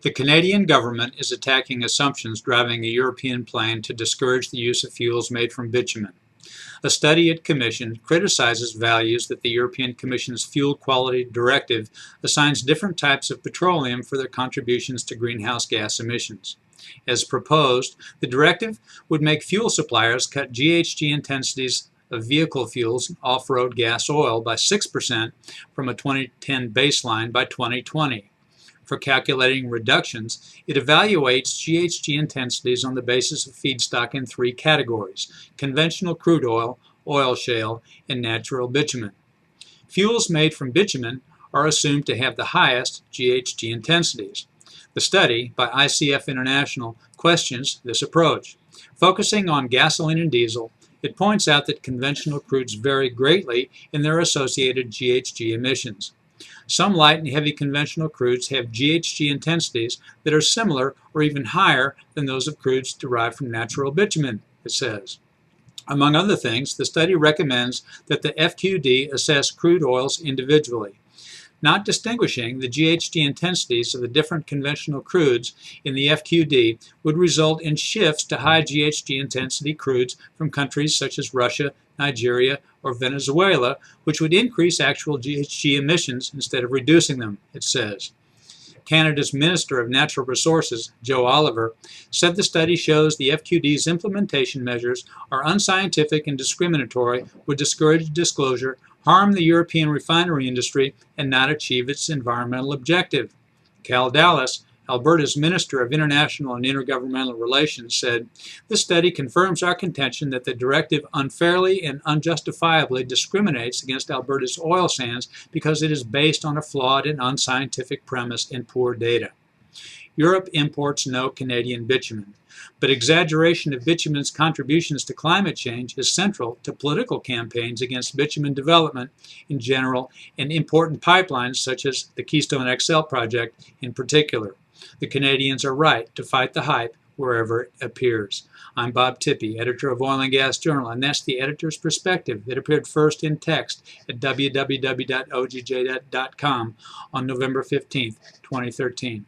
The Canadian government is attacking assumptions driving a European plan to discourage the use of fuels made from bitumen. A study it commissioned criticizes values that the European Commission's Fuel Quality Directive assigns different types of petroleum for their contributions to greenhouse gas emissions. As proposed, the directive would make fuel suppliers cut GHG intensities of vehicle fuels, off-road gas oil, by 6% from a 2010 baseline by 2020. For calculating reductions, it evaluates GHG intensities on the basis of feedstock in three categories: conventional crude oil, oil shale, and natural bitumen. Fuels made from bitumen are assumed to have the highest GHG intensities. The study, by ICF International, questions this approach. Focusing on gasoline and diesel, it points out that conventional crudes vary greatly in their associated GHG emissions. Some light and heavy conventional crudes have GHG intensities that are similar or even higher than those of crudes derived from natural bitumen, it says. Among other things, the study recommends that the FQD assess crude oils individually. Not distinguishing the GHG intensities of the different conventional crudes in the FQD would result in shifts to high GHG intensity crudes from countries such as Russia, Nigeria, or Venezuela, which would increase actual GHG emissions instead of reducing them, it says. Canada's Minister of Natural Resources, Joe Oliver, said the study shows the FQD's implementation measures are unscientific and discriminatory, would discourage disclosure, harm the European refinery industry, and not achieve its environmental objective. Cal Dallas, Alberta's Minister of International and Intergovernmental Relations, said, "This study confirms our contention that the directive unfairly and unjustifiably discriminates against Alberta's oil sands because it is based on a flawed and unscientific premise and poor data." Europe imports no Canadian bitumen, but exaggeration of bitumen's contributions to climate change is central to political campaigns against bitumen development in general and important pipelines such as the Keystone XL project in particular. The Canadians are right to fight the hype wherever it appears. I'm Bob Tippie, editor of Oil and Gas Journal, and that's the editor's perspective that appeared first in text at www.ogj.com on November 15, 2013.